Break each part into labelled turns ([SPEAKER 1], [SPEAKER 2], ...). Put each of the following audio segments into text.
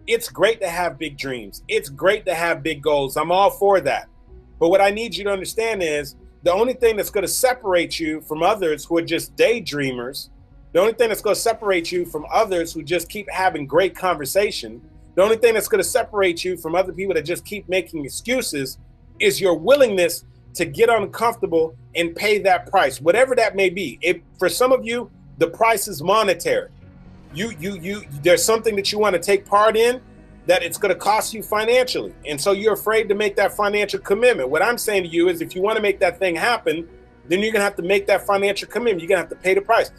[SPEAKER 1] It's great to have big dreams. It's great to have big goals. I'm all for that. But what I need you to understand is the only thing that's going to separate you from others who are just daydreamers, the only thing that's going to separate you from others who just keep having great conversation, the only thing that's going to separate you from other people that just keep making excuses is your willingness to get uncomfortable and pay that price, whatever that may be. For some of you, the price is monetary. There's something that you want to take part in that it's going to cost you financially. And so you're afraid to make that financial commitment. What I'm saying to you is if you want to make that thing happen, then you're going to have to make that financial commitment. You're going to have to pay the price.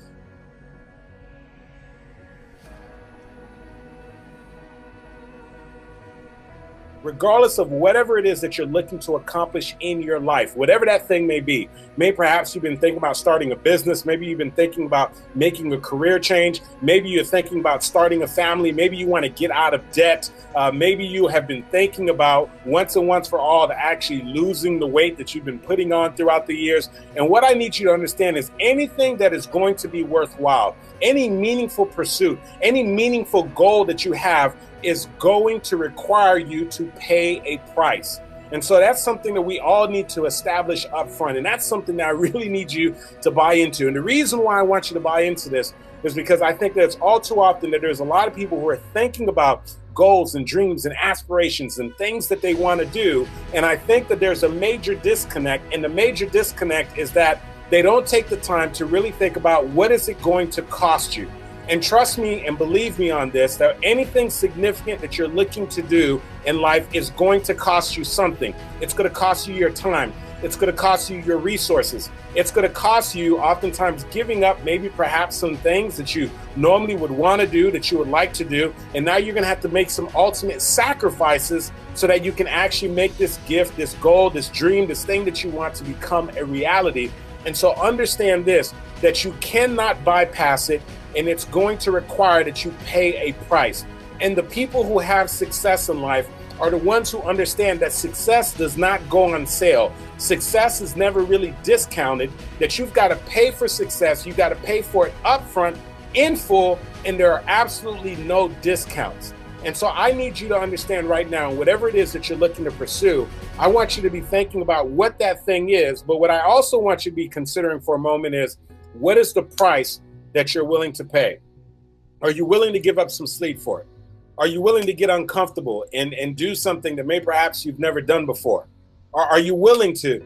[SPEAKER 1] Regardless of whatever it is that you're looking to accomplish in your life, whatever that thing may be. Maybe perhaps you've been thinking about starting a business. Maybe you've been thinking about making a career change. Maybe you're thinking about starting a family. Maybe you want to get out of debt. Maybe you have been thinking about once and once for all to actually losing the weight that you've been putting on throughout the years. And what I need you to understand is anything that is going to be worthwhile, any meaningful pursuit, any meaningful goal that you have is going to require you to pay a price. And so that's something that we all need to establish up front. And that's something that I really need you to buy into. And the reason why I want you to buy into this is because I think that it's all too often that there's a lot of people who are thinking about goals and dreams and aspirations and things that they want to do. And I think that there's a major disconnect. And the major disconnect is that they don't take the time to really think about what is it going to cost you. And trust me and believe me on this, that anything significant that you're looking to do in life is going to cost you something. It's going to cost you your time. It's going to cost you your resources. It's going to cost you oftentimes giving up maybe perhaps some things that you normally would want to do, that you would like to do. And now you're going to have to make some ultimate sacrifices so that you can actually make this gift, this goal, this dream, this thing that you want to become a reality. And so understand this, that you cannot bypass it. And it's going to require that you pay a price. And the people who have success in life are the ones who understand that success does not go on sale. Success is never really discounted, that you've got to pay for success. You've got to pay for it upfront, in full, and there are absolutely no discounts. And so I need you to understand right now, whatever it is that you're looking to pursue, I want you to be thinking about what that thing is. But what I also want you to be considering for a moment is, what is the price that you're willing to pay? Are you willing to give up some sleep for it? Are you willing to get uncomfortable and do something that maybe perhaps you've never done before? Are you willing to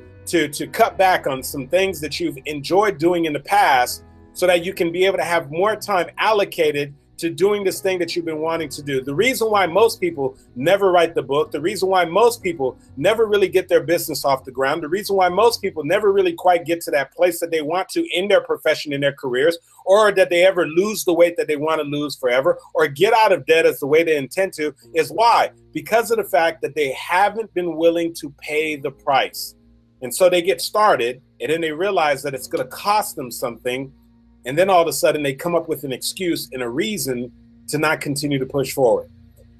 [SPEAKER 1] cut back on some things that you've enjoyed doing in the past so that you can be able to have more time allocated to doing this thing that you've been wanting to do? The reason why most people never write the book, the reason why most people never really get their business off the ground, the reason why most people never really quite get to that place that they want to in their profession, in their careers, or that they ever lose the weight that they want to lose forever, or get out of debt as the way they intend to, is why? Because of the fact that they haven't been willing to pay the price. And so they get started, and then they realize that it's going to cost them something. And then all of a sudden they come up with an excuse and a reason to not continue to push forward.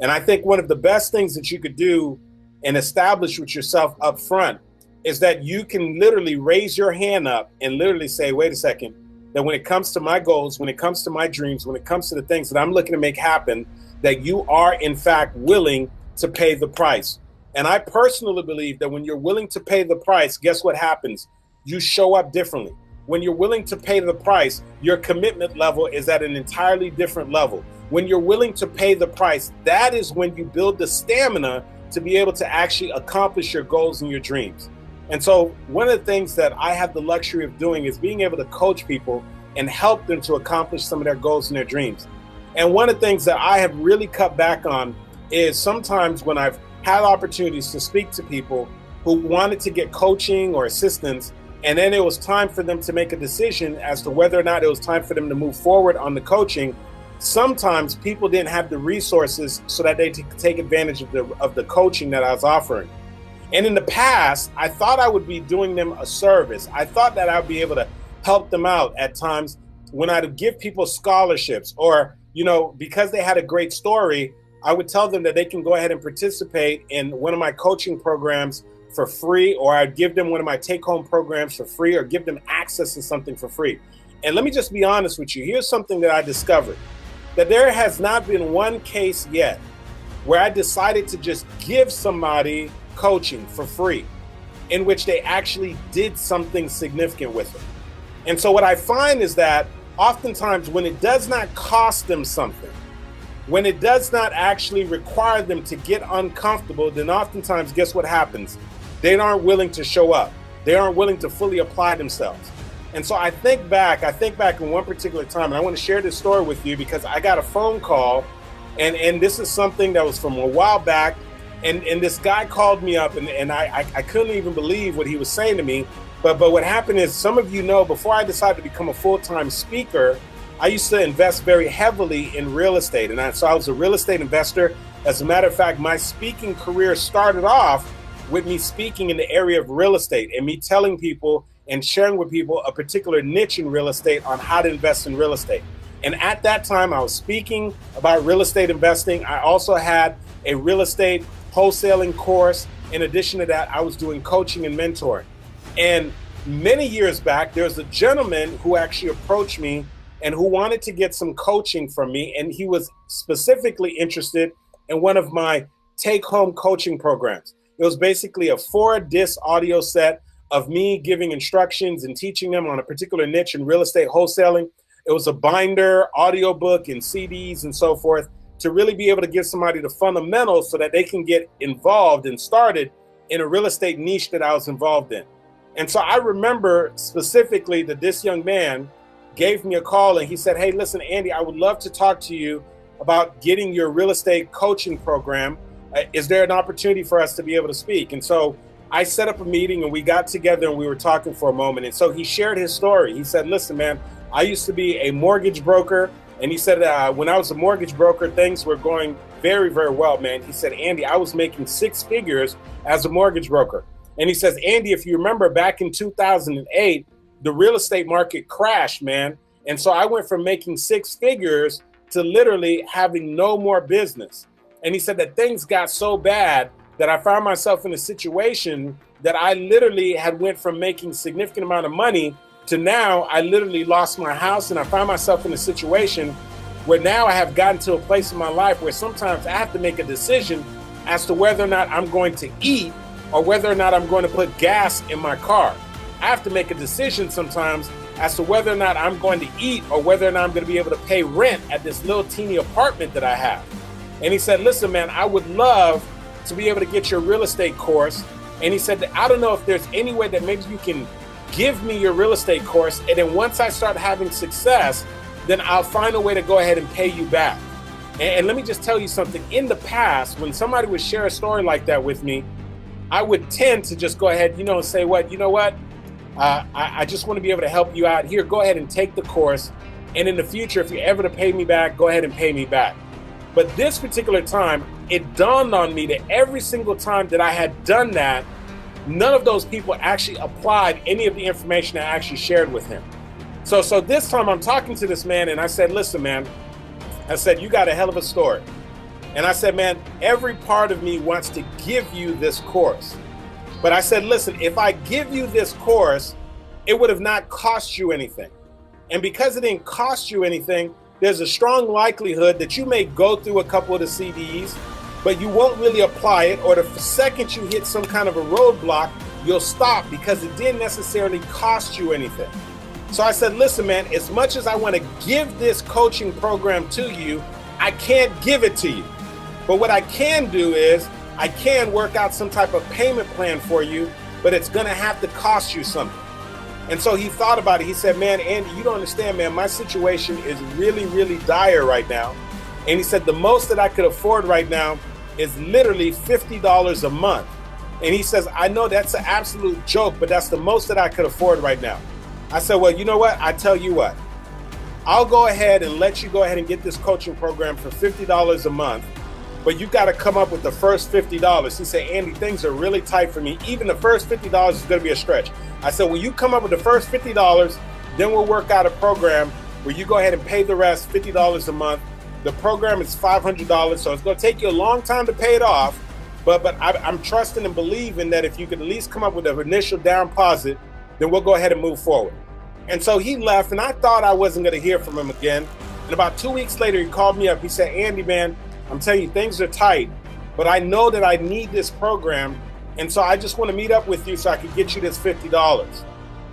[SPEAKER 1] And I think one of the best things that you could do and establish with yourself up front is that you can literally raise your hand up and literally say, wait a second, that when it comes to my goals, when it comes to my dreams, when it comes to the things that I'm looking to make happen, that you are in fact willing to pay the price. And I personally believe that when you're willing to pay the price, guess what happens? You show up differently. When you're willing to pay the price, your commitment level is at an entirely different level. When you're willing to pay the price, that is when you build the stamina to be able to actually accomplish your goals and your dreams. And so one of the things that I have the luxury of doing is being able to coach people and help them to accomplish some of their goals and their dreams. And one of the things that I have really cut back on is sometimes when I've had opportunities to speak to people who wanted to get coaching or assistance, and then it was time for them to make a decision as to whether or not it was time for them to move forward on the coaching. Sometimes people didn't have the resources so that they could take advantage of the coaching that I was offering. And in the past, I thought I would be doing them a service. I thought that I'd be able to help them out at times when I'd give people scholarships or, because they had a great story, I would tell them that they can go ahead and participate in one of my coaching programs for free, or I'd give them one of my take-home programs for free, or give them access to something for free. And let me just be honest with you. Here's something that I discovered, that there has not been one case yet where I decided to just give somebody coaching for free, in which they actually did something significant with it. And so what I find is that oftentimes when it does not cost them something, when it does not actually require them to get uncomfortable, then oftentimes guess what happens? They aren't willing to show up. They aren't willing to fully apply themselves. And so I think back in one particular time, and I want to share this story with you because I got a phone call, and this is something that was from a while back, and this guy called me up, and I couldn't even believe what he was saying to me. But what happened is, some of you know, before I decided to become a full-time speaker, I used to invest very heavily in real estate. And so I was a real estate investor. As a matter of fact, my speaking career started off with me speaking in the area of real estate and me telling people and sharing with people a particular niche in real estate on how to invest in real estate. And at that time, I was speaking about real estate investing. I also had a real estate wholesaling course. In addition to that, I was doing coaching and mentoring. And many years back, there was a gentleman who actually approached me and who wanted to get some coaching from me. And he was specifically interested in one of my take-home coaching programs. It was basically a 4-disc audio set of me giving instructions and teaching them on a particular niche in real estate wholesaling. It was a binder, audiobook, and CDs and so forth to really be able to give somebody the fundamentals so that they can get involved and started in a real estate niche that I was involved in. And so I remember specifically that this young man gave me a call and he said, "Hey, listen, Andy, I would love to talk to you about getting your real estate coaching program. Is there an opportunity for us to be able to speak?" And so I set up a meeting and we got together and we were talking for a moment. And so he shared his story. He said, "Listen, man, I used to be a mortgage broker." And he said, when I was a mortgage broker, things were going very, very well, man. He said, "Andy, I was making 6 figures as a mortgage broker." And he says, "Andy, if you remember back in 2008, the real estate market crashed, man. And so I went from making 6 figures to literally having no more business." And he said that things got so bad that I found myself in a situation that I literally had went from making significant amount of money to now I literally lost my house, and I found myself in a situation where now I have gotten to a place in my life where sometimes I have to make a decision as to whether or not I'm going to eat or whether or not I'm going to put gas in my car. I have to make a decision sometimes as to whether or not I'm going to eat or whether or not I'm going to be able to pay rent at this little teeny apartment that I have. And he said, "Listen, man, I would love to be able to get your real estate course." And he said, "I don't know if there's any way that maybe you can give me your real estate course. And then once I start having success, then I'll find a way to go ahead and pay you back." And let me just tell you something. In the past, when somebody would share a story like that with me, I would tend to just go ahead, and say, I just want to be able to help you out here. Go ahead and take the course. And in the future, if you're ever to pay me back, go ahead and pay me back. But this particular time, it dawned on me that every single time that I had done that, none of those people actually applied any of the information I actually shared with him. So this time I'm talking to this man and I said, "Listen, man," I said, "you got a hell of a story." And I said, "Man, every part of me wants to give you this course." But I said, "Listen, if I give you this course, it would have not cost you anything. And because it didn't cost you anything, there's a strong likelihood that you may go through a couple of the CDs, but you won't really apply it, or the second you hit some kind of a roadblock, you'll stop because it didn't necessarily cost you anything." So I said, "Listen, man, as much as I want to give this coaching program to you, I can't give it to you. But what I can do is I can work out some type of payment plan for you, but it's going to have to cost you something." And so he thought about it. He said, "Man, Andy, you don't understand, man. My situation is really, really dire right now." And he said, "The most that I could afford right now is literally $50 a month." And he says, "I know that's an absolute joke, but that's the most that I could afford right now." I said, "Well, you know what? I tell you what, I'll go ahead and let you go ahead and get this coaching program for $50 a month, but you got to come up with the first $50. He said, "Andy, things are really tight for me. Even the first $50 is going to be a stretch." I said, "When you come up with the first $50, then we'll work out a program where you go ahead and pay the rest, $50 a month. The program is $500, so it's going to take you a long time to pay it off, but I'm trusting and believing that if you could at least come up with an initial down deposit, then we'll go ahead and move forward." And so he left, and I thought I wasn't going to hear from him again. And about 2 weeks later, he called me up. He said, "Andy, man, I'm telling you, things are tight. but I know that I need this program. And so I just want to meet up with you so I can get you this $50.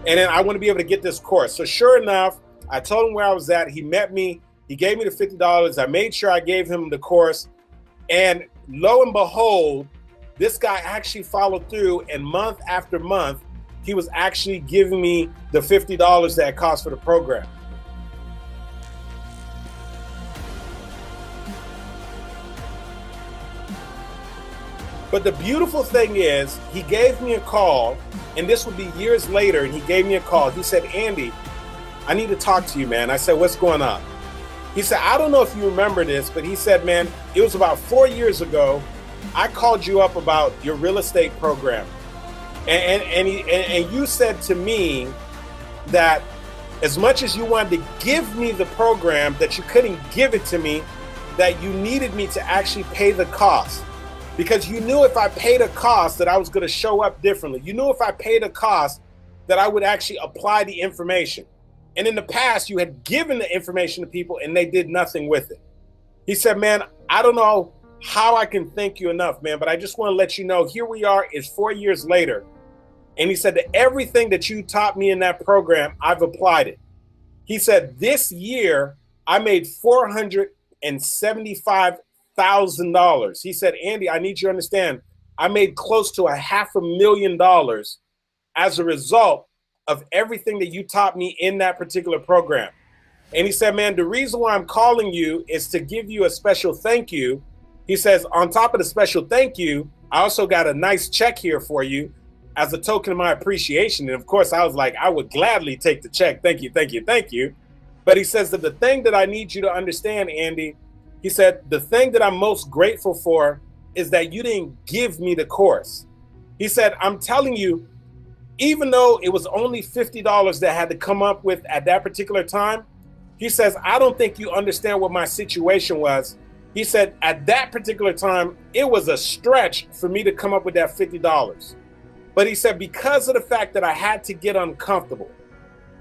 [SPEAKER 1] And then I want to be able to get this course. So sure enough, I told him where I was at. He met me. He gave me the $50. I made sure I gave him the course. And lo and behold, this guy actually followed through, and month after month, he was actually giving me the $50 that it cost for the program. But the beautiful thing is, he gave me a call, and this would be years later, and he gave me a call. He said, Andy, I need to talk to you, man. I said, what's going on? He said, I don't know if you remember this, but he said, man, it was about 4 years ago, I called you up about your real estate program. And you said to me that as much as you wanted to give me the program, that you couldn't give it to me, that you needed me to actually pay the cost. Because you knew if I paid a cost that I was going to show up differently. You knew if I paid a cost that I would actually apply the information. And in the past, you had given the information to people and they did nothing with it. He said, man, I don't know how I can thank you enough, man, but I just want to let you know, here we are, it's 4 years later. And he said that everything that you taught me in that program, I've applied it. He said, this year, I made $475,000. He said, Andy, I need you to understand, I made close to $500,000 as a result of everything that you taught me in that particular program. And he said, man, the reason why I'm calling you is to give you a special thank you. He says, on top of the special thank you, I also got a nice check here for you as a token of my appreciation. And of course, I was like, I would gladly take the check. Thank you, thank you, thank you. But he says that the thing that I need you to understand, Andy, he said, the thing that I'm most grateful for is that you didn't give me the course. He said, I'm telling you, even though it was only $50 that I had to come up with at that particular time, he says, I don't think you understand what my situation was. He said, at that particular time, it was a stretch for me to come up with that $50. But he said, because of the fact that I had to get uncomfortable,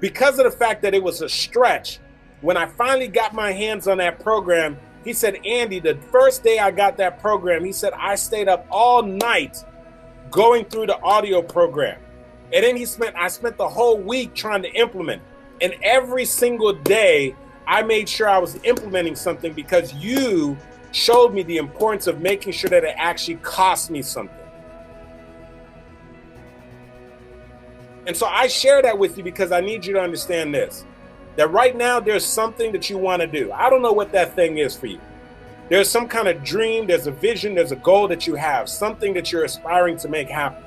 [SPEAKER 1] because of the fact that it was a stretch, when I finally got my hands on that program, he said, Andy, the first day I got that program, he said, I stayed up all night going through the audio program. And then I spent the whole week trying to implement. And every single day, I made sure I was implementing something because you showed me the importance of making sure that it actually cost me something. And so I share that with you because I need you to understand this, that right now there's something that you want to do. I don't know what that thing is for you. There's some kind of dream, there's a vision, there's a goal that you have, something that you're aspiring to make happen.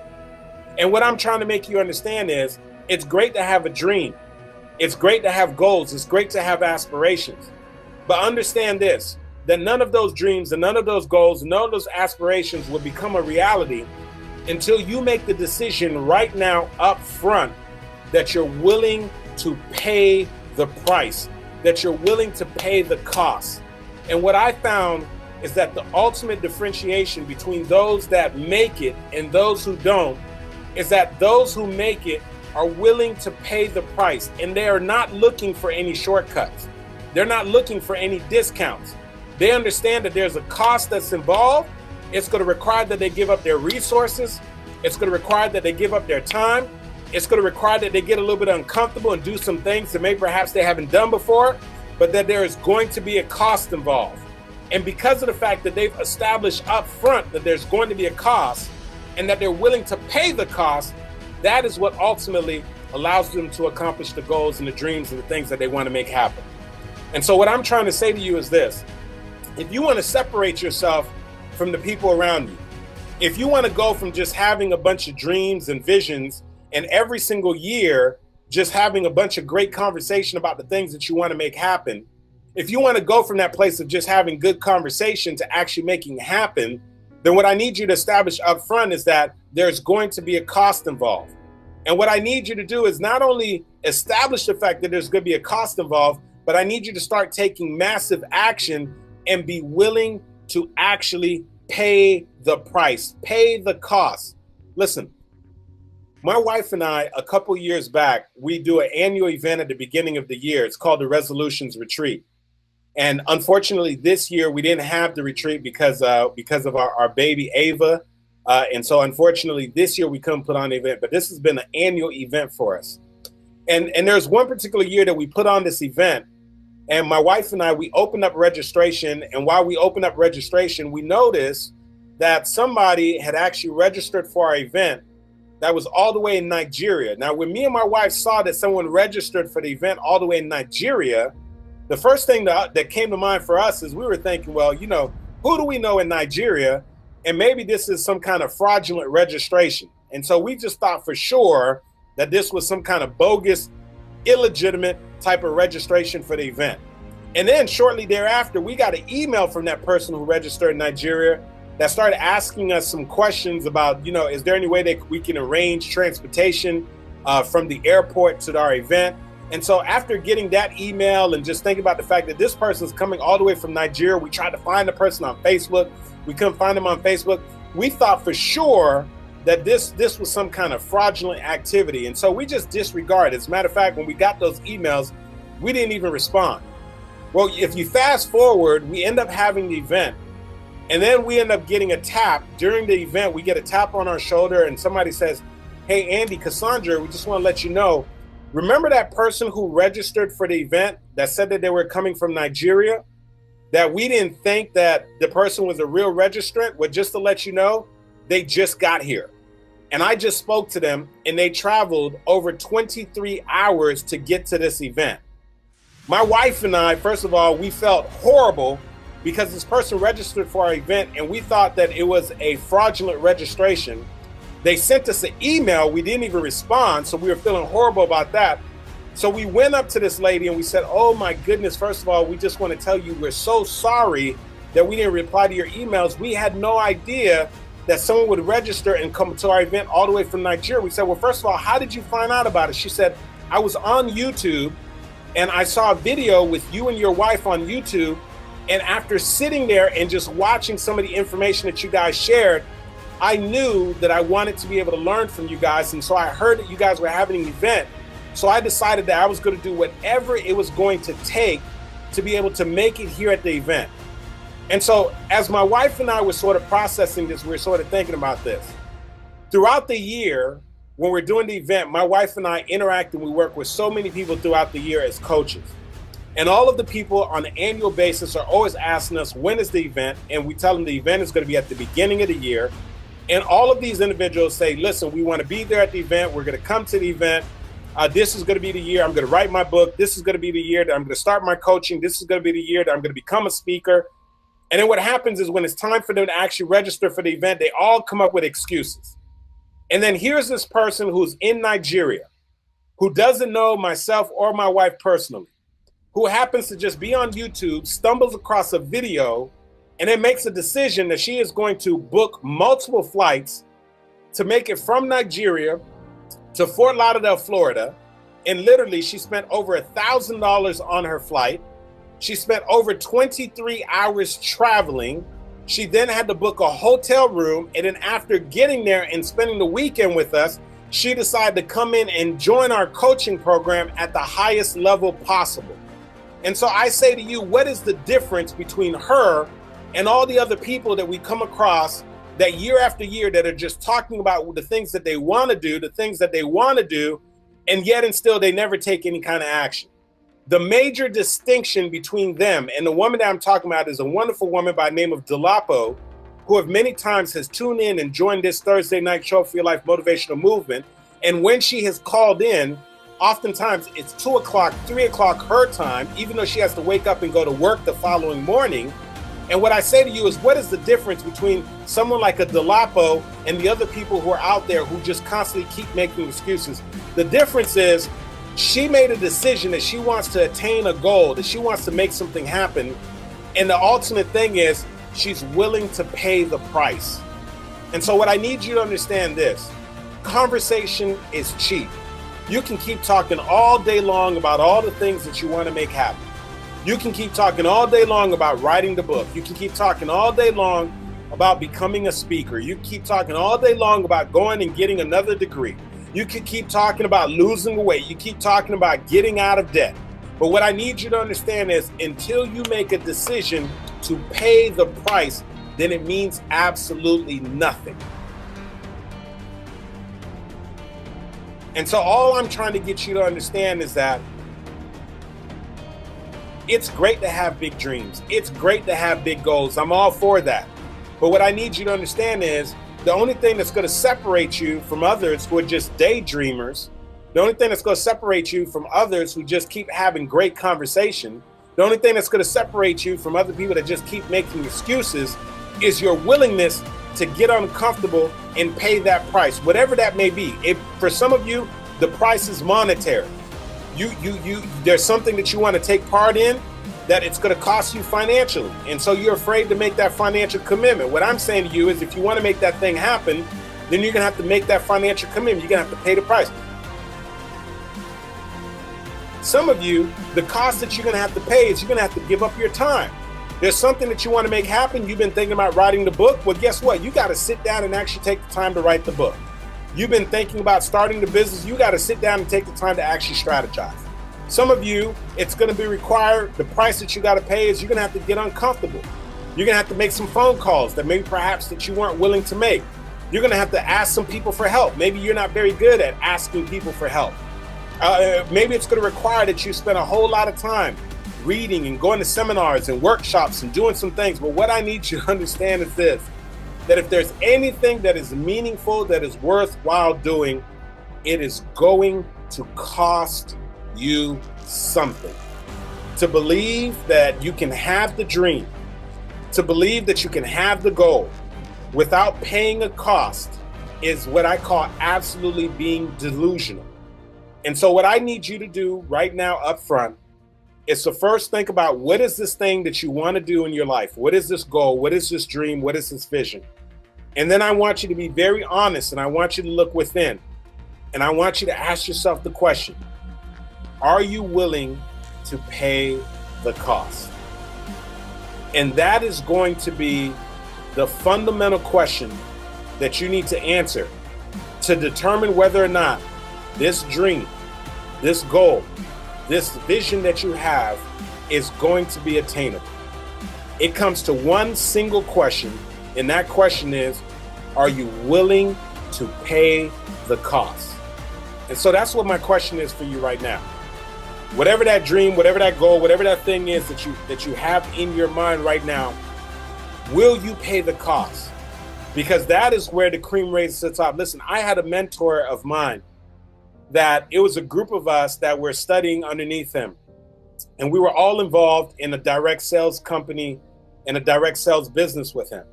[SPEAKER 1] And what I'm trying to make you understand is it's great to have a dream. It's great to have goals. It's great to have aspirations. But understand this, that none of those dreams and none of those goals, none of those aspirations will become a reality until you make the decision right now up front that you're willing to pay the price, that you're willing to pay the cost. And what I found is that the ultimate differentiation between those that make it and those who don't is that those who make it are willing to pay the price, and they are not looking for any shortcuts. They're not looking for any discounts. They understand that there's a cost that's involved. It's going to require that they give up their resources. It's going to require that they give up their time. It's going to require that they get a little bit uncomfortable and do some things that maybe perhaps they haven't done before, but that there is going to be a cost involved. And because of the fact that they've established up front that there's going to be a cost and that they're willing to pay the cost, that is what ultimately allows them to accomplish the goals and the dreams and the things that they want to make happen. And so what I'm trying to say to you is this: if you want to separate yourself from the people around you, if you want to go from just having a bunch of dreams and visions and every single year just having a bunch of great conversation about the things that you want to make happen, if you want to go from that place of just having good conversation to actually making it happen, then what I need you to establish up front is that there's going to be a cost involved. And what I need you to do is not only establish the fact that there's going to be a cost involved, but I need you to start taking massive action and be willing to actually pay the price, pay the cost. Listen, my wife and I, a couple years back, we do an annual event at the beginning of the year. It's called the Resolutions Retreat. And unfortunately, this year we didn't have the retreat because of our baby Ava. And so unfortunately, this year we couldn't put on the event, but this has been an annual event for us. And there's one particular year that we put on this event, and my wife and I, we opened up registration. And while we opened up registration, we noticed that somebody had actually registered for our event that was all the way in Nigeria. Now, when me and my wife saw that someone registered for the event all the way in Nigeria, the first thing that came to mind for us is we were thinking, well, you know, who do we know in Nigeria? And maybe this is some kind of fraudulent registration. And so we just thought for sure that this was some kind of bogus, illegitimate type of registration for the event. And then shortly thereafter, we got an email from that person who registered in Nigeria that started asking us some questions about, you know, is there any way that we can arrange transportation from the airport to our event? And so after getting that email and just thinking about the fact that this person is coming all the way from Nigeria, we tried to find the person on Facebook. We couldn't find them on Facebook. We thought for sure that this was some kind of fraudulent activity. And so we just disregarded. As a matter of fact, when we got those emails, we didn't even respond. Well, if you fast forward, we end up having the event. And then we end up getting a tap during the event. We get a tap on our shoulder and somebody says, hey, Andy, Cassandra, we just want to let you know, remember that person who registered for the event that said that they were coming from Nigeria? That we didn't think that the person was a real registrant? Well, just to let you know, they just got here. And I just spoke to them and they traveled over 23 hours to get to this event. My wife and I, first of all, we felt horrible because this person registered for our event and we thought that it was a fraudulent registration. They sent us an email. We didn't even respond. So we were feeling horrible about that. So we went up to this lady and we said, oh my goodness, first of all, we just want to tell you we're so sorry that we didn't reply to your emails. We had no idea that someone would register and come to our event all the way from Nigeria. We said, well, first of all, how did you find out about it? She said, I was on YouTube and I saw a video with you and your wife on YouTube. And after sitting there and just watching some of the information that you guys shared, I knew that I wanted to be able to learn from you guys. And so I heard that you guys were having an event. So I decided that I was going to do whatever it was going to take to be able to make it here at the event. And so as my wife and I were sort of processing this, we were sort of thinking about this. Throughout the year, when we're doing the event, my wife and I interact and we work with so many people throughout the year as coaches. And all of the people on an annual basis are always asking us, when is the event? And we tell them the event is going to be at the beginning of the year. And all of these individuals say, listen, we want to be there at the event. We're going to come to the event. This is going to be the year I'm going to write my book. This is going to be the year that I'm going to start my coaching. This is going to be the year that I'm going to become a speaker. And then what happens is when it's time for them to actually register for the event, they all come up with excuses. And then here's this person who's in Nigeria, who doesn't know myself or my wife personally, who happens to just be on YouTube, stumbles across a video, and then makes a decision that she is going to book multiple flights to make it from Nigeria to Fort Lauderdale, Florida. And literally she spent over $1,000 on her flight. She spent over 23 hours traveling. She then had to book a hotel room. And then after getting there and spending the weekend with us, she decided to come in and join our coaching program at the highest level possible. And so I say to you, what is the difference between her and all the other people that we come across that year after year that are just talking about the things that they want to do, the things that they want to do, and yet and still they never take any kind of action? The major distinction between them and the woman that I'm talking about is a wonderful woman by the name of Dolapo, who have many times has tuned in and joined this Thursday night show for Your Life Motivational Movement. And when she has called in, oftentimes it's 2 o'clock, 3 o'clock her time, even though she has to wake up and go to work the following morning. And what I say to you is, what is the difference between someone like a Dolapo and the other people who are out there who just constantly keep making excuses? The difference is she made a decision that she wants to attain a goal, that she wants to make something happen. And the ultimate thing is she's willing to pay the price. And so what I need you to understand this, conversation is cheap. You can keep talking all day long about all the things that you want to make happen. You can keep talking all day long about writing the book. You can keep talking all day long about becoming a speaker. You can keep talking all day long about going and getting another degree. You can keep talking about losing weight. You keep talking about getting out of debt. But what I need you to understand is until you make a decision to pay the price, then it means absolutely nothing. And so all I'm trying to get you to understand is that it's great to have big dreams. It's great to have big goals. I'm all for that. But what I need you to understand is the only thing that's going to separate you from others who are just daydreamers, the only thing that's going to separate you from others who just keep having great conversation, the only thing that's going to separate you from other people that just keep making excuses is your willingness to get uncomfortable and pay that price, whatever that may be. If for some of you, the price is monetary. There's something that you want to take part in that it's going to cost you financially. And so you're afraid to make that financial commitment. What I'm saying to you is if you want to make that thing happen, then you're going to have to make that financial commitment. You're going to have to pay the price. Some of you, the cost that you're going to have to pay is you're going to have to give up your time. There's something that you want to make happen. You've been thinking about writing the book. Well, guess what? You got to sit down and actually take the time to write the book. You've been thinking about starting the business. You got to sit down and take the time to actually strategize. Some of you, it's going to be required. The price that you got to pay is you're going to have to get uncomfortable. You're going to have to make some phone calls that maybe perhaps that you weren't willing to make. You're going to have to ask some people for help. Maybe you're not very good at asking people for help. Maybe it's going to require that you spend a whole lot of time reading and going to seminars and workshops and doing some things. But what I need you to understand is this, that if there's anything that is meaningful, that is worthwhile doing, it is going to cost you something. To believe that you can have the dream, to believe that you can have the goal without paying a cost is what I call absolutely being delusional. And so what I need you to do right now up front is to first think about what is this thing that you want to do in your life? What is this goal? What is this dream? What is this vision? And then I want you to be very honest, and I want you to look within, and I want you to ask yourself the question, are you willing to pay the cost? And that is going to be the fundamental question that you need to answer to determine whether or not this dream, this goal, this vision that you have is going to be attainable. It comes to one single question, and that question is, are you willing to pay the cost? And so that's what my question is for you right now. Whatever that dream, whatever that goal, whatever that thing is that you have in your mind right now, will you pay the cost? Because that is where the cream rises to the top. Listen, I had a mentor of mine that it was a group of us that were studying underneath him. And we were all involved in a direct sales company and a direct sales business with him.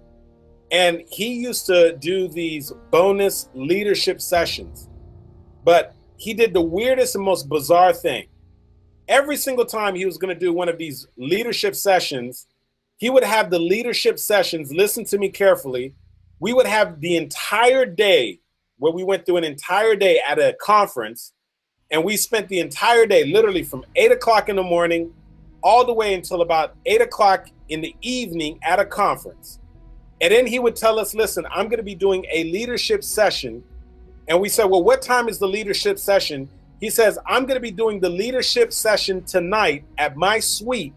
[SPEAKER 1] And he used to do these bonus leadership sessions. But he did the weirdest and most bizarre thing. Every single time he was going to do one of these leadership sessions, he would have the leadership sessions, listen to me carefully, we would have the entire day where we went through an entire day at a conference, and we spent the entire day literally from 8 o'clock in the morning all the way until about 8 o'clock in the evening at a conference. And then he would tell us, listen, I'm going to be doing a leadership session. And we said, well, what time is the leadership session? He says, I'm going to be doing the leadership session tonight at my suite.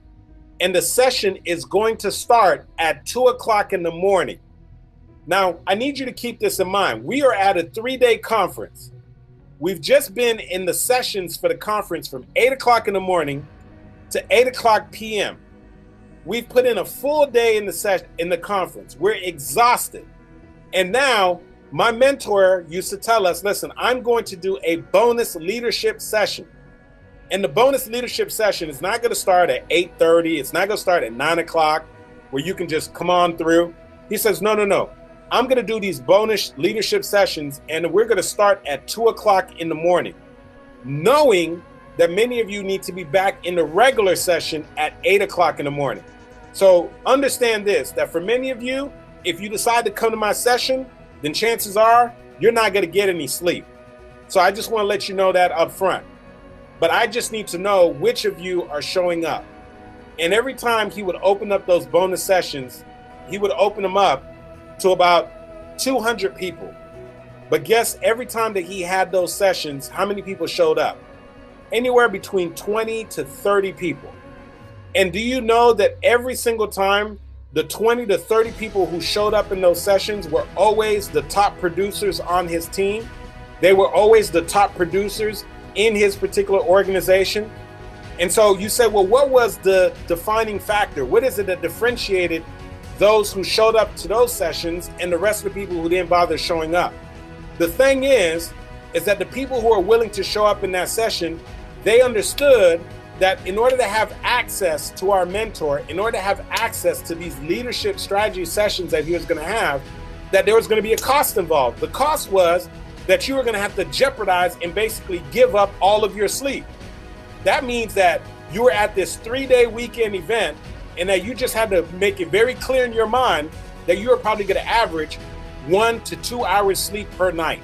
[SPEAKER 1] And the session is going to start at 2 o'clock in the morning. Now, I need you to keep this in mind. We are at a 3-day conference. We've just been in the sessions for the conference from 8 o'clock in the morning to 8 o'clock p.m. We've put in a full day in the conference. We're exhausted. And now my mentor used to tell us, listen, I'm going to do a bonus leadership session. And the bonus leadership session is not going to start at 8:30. It's not going to start at 9 o'clock where you can just come on through. He says, no. I'm going to do these bonus leadership sessions, and we're going to start at 2 o'clock in the morning, knowing that many of you need to be back in the regular session at 8 o'clock in the morning. So understand this, that for many of you, if you decide to come to my session, then chances are you're not going to get any sleep. So I just want to let you know that up front. But I just need to know which of you are showing up. And every time he would open up those bonus sessions, he would open them up to about 200 people. But guess every time that he had those sessions, how many people showed up? anywhere between 20 to 30 people. And do you know that every single time the 20 to 30 people who showed up in those sessions were always the top producers on his team? They were always the top producers in his particular organization. And so you say, well, what was the defining factor? What is it that differentiated those who showed up to those sessions and the rest of the people who didn't bother showing up? The thing is that the people who are willing to show up in that session, they understood that in order to have access to our mentor, in order to have access to these leadership strategy sessions that he was going to have, that there was going to be a cost involved. The cost was that you were going to have to jeopardize and basically give up all of your sleep. That means that you were at this 3-day weekend event and that you just had to make it very clear in your mind that you were probably going to average 1 to 2 hours sleep per night.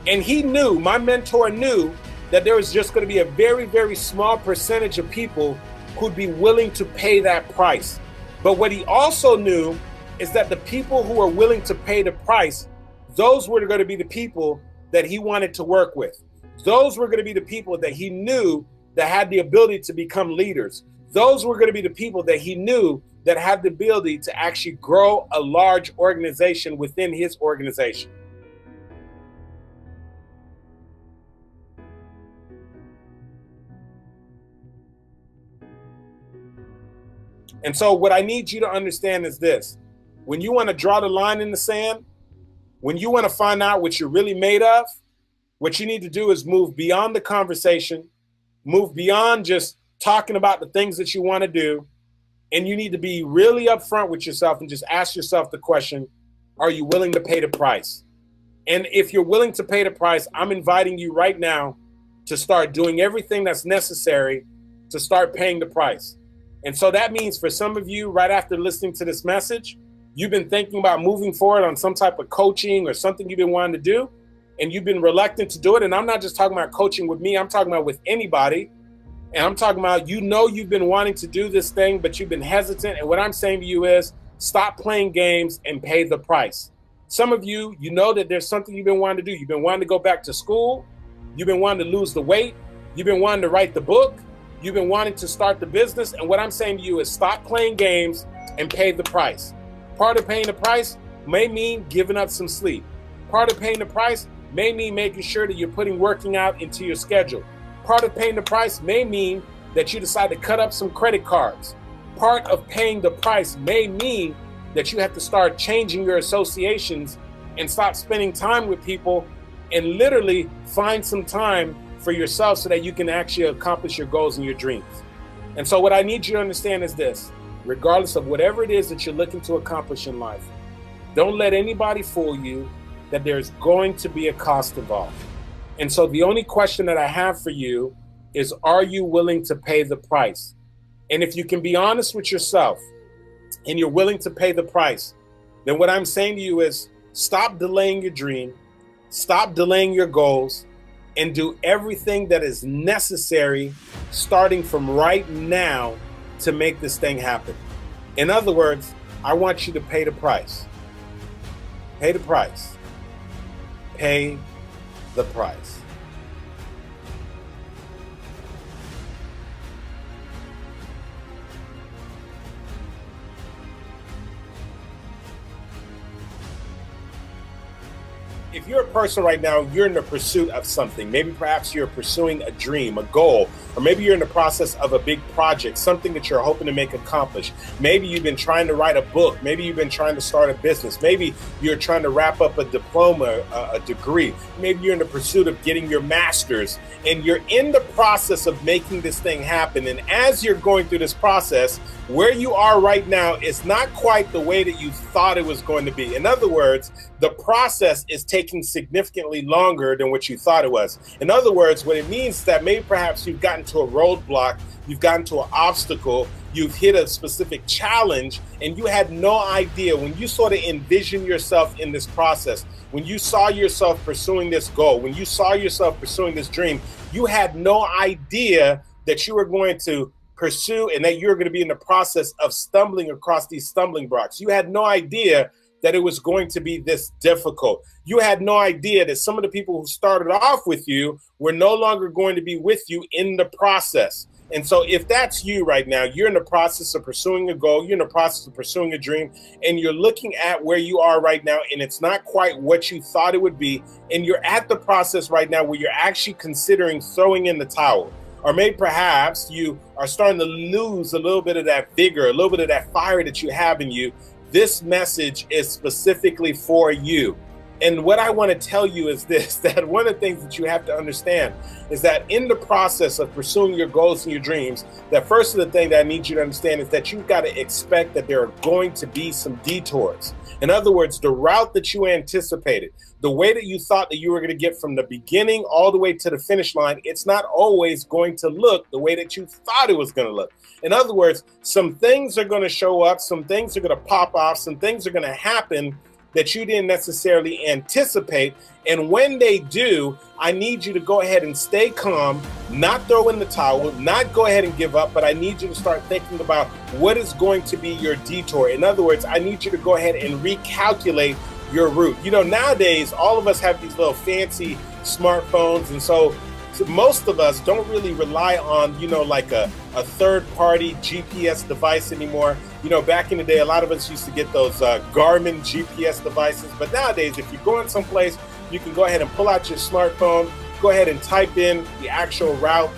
[SPEAKER 1] And he knew, my mentor knew, that there was just going to be a very, very small percentage of people who'd be willing to pay that price. But what he also knew is that the people who were willing to pay the price, those were going to be the people that he wanted to work with. Those were going to be the people that he knew that had the ability to become leaders. Those were going to be the people that he knew that had the ability to actually grow a large organization within his organization. And so what I need you to understand is this: when you want to draw the line in the sand, when you want to find out what you're really made of, what you need to do is move beyond the conversation, move beyond just talking about the things that you want to do. And you need to be really upfront with yourself and just ask yourself the question, are you willing to pay the price? And if you're willing to pay the price, I'm inviting you right now to start doing everything that's necessary to start paying the price. And so that means for some of you, right after listening to this message, you've been thinking about moving forward on some type of coaching or something you've been wanting to do, and you've been reluctant to do it. And I'm not just talking about coaching with me, I'm talking about with anybody. And I'm talking about, you've been wanting to do this thing, but you've been hesitant. And what I'm saying to you is stop playing games and pay the price. Some of you, you know that there's something you've been wanting to do. You've been wanting to go back to school. You've been wanting to lose the weight. You've been wanting to write the book. You've been wanting to start the business. And what I'm saying to you is stop playing games and pay the price. Part of paying the price may mean giving up some sleep. Part of paying the price may mean making sure that you're putting working out into your schedule. Part of paying the price may mean that you decide to cut up some credit cards. Part of paying the price may mean that you have to start changing your associations and stop spending time with people and literally find some time for yourself so that you can actually accomplish your goals and your dreams. And so what I need you to understand is this: regardless of whatever it is that you're looking to accomplish in life, don't let anybody fool you that there's going to be a cost involved. And so the only question that I have for you is, are you willing to pay the price? And if you can be honest with yourself and you're willing to pay the price, then what I'm saying to you is stop delaying your dream, stop delaying your goals, and do everything that is necessary starting from right now to make this thing happen. In other words, I want you to pay the price. Pay the price. Pay the price. If you're a person right now, you're in the pursuit of something. Maybe perhaps you're pursuing a dream, a goal, or maybe you're in the process of a big project, something that you're hoping to make accomplished. Maybe you've been trying to write a book. Maybe you've been trying to start a business. Maybe you're trying to wrap up a diploma, a degree. Maybe you're in the pursuit of getting your master's, and you're in the process of making this thing happen. And as you're going through this process, where you are right now is not quite the way that you thought it was going to be. In other words, the process is taking significantly longer than what you thought it was. In other words, what it means is that maybe perhaps you've gotten to a roadblock, you've gotten to an obstacle, you've hit a specific challenge, and you had no idea when you sort of envisioned yourself in this process, when you saw yourself pursuing this goal, when you saw yourself pursuing this dream, you had no idea that you were going to pursue and that you're going to be in the process of stumbling across these stumbling blocks. You had no idea that it was going to be this difficult. You had no idea that some of the people who started off with you were no longer going to be with you in the process. And so if that's you right now, you're in the process of pursuing a goal, you're in the process of pursuing a dream, and you're looking at where you are right now, and it's not quite what you thought it would be, and you're at the process right now where you're actually considering throwing in the towel. Or maybe perhaps you are starting to lose a little bit of that vigor, a little bit of that fire that you have in you. This message is specifically for you. And what I want to tell you is this, that one of the things that you have to understand is that in the process of pursuing your goals and your dreams, that first of the thing that I need you to understand is that you've got to expect that there are going to be some detours. In other words, the route that you anticipated, the way that you thought that you were going to get from the beginning all the way to the finish line, it's not always going to look the way that you thought it was going to look. In other words, some things are going to show up, some things are going to pop off, some things are going to happen that you didn't necessarily anticipate. And when they do, I need you to go ahead and stay calm, not throw in the towel, not go ahead and give up, but I need you to start thinking about what is going to be your detour. In other words, I need you to go ahead and recalculate your route. You know, nowadays, all of us have these little fancy smartphones. And so most of us don't really rely on, like a third-party GPS device anymore. Back in the day, a lot of us used to get those Garmin GPS devices. But nowadays, if you're going someplace, you can go ahead and pull out your smartphone, go ahead and type in the actual route,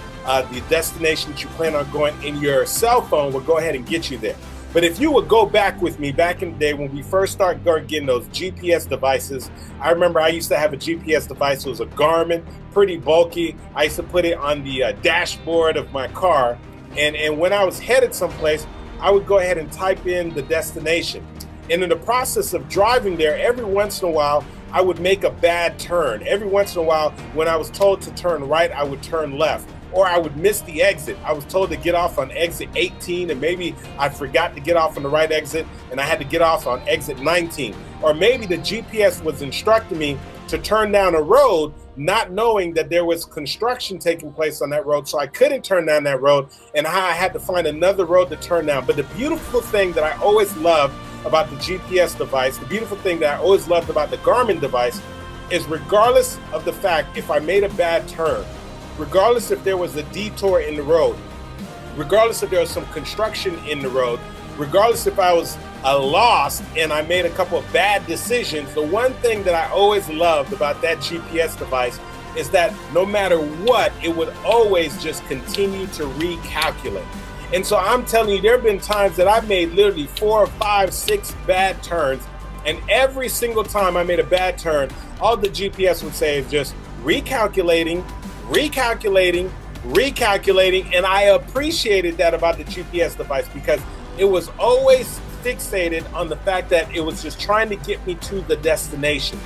[SPEAKER 1] the destination that you plan on going, and your cell phone will go ahead and get you there. But if you would go back with me back in the day when we first started getting those GPS devices, I remember I used to have a GPS device. It was a Garmin, pretty bulky. I used to put it on the dashboard of my car. And when I was headed someplace, I would go ahead and type in the destination. And in the process of driving there, every once in a while, I would make a bad turn. Every once in a while, when I was told to turn right, I would turn left. Or I would miss the exit. I was told to get off on exit 18, and maybe I forgot to get off on the right exit, and I had to get off on exit 19. Or maybe the GPS was instructing me to turn down a road, not knowing that there was construction taking place on that road, so I couldn't turn down that road, and I had to find another road to turn down. But the beautiful thing that I always loved about the GPS device, the beautiful thing that I always loved about the Garmin device, is regardless of the fact if I made a bad turn, regardless if there was a detour in the road, regardless if there was some construction in the road, regardless if I was lost and I made a couple of bad decisions, the one thing that I always loved about that GPS device is that no matter what, it would always just continue to recalculate. And so I'm telling you, there have been times that I've made literally 4, 5, 6 bad turns, and every single time I made a bad turn, all the GPS would say is just recalculating, and I appreciated that about the GPS device because it was always fixated on the fact that it was just trying to get me to the destination.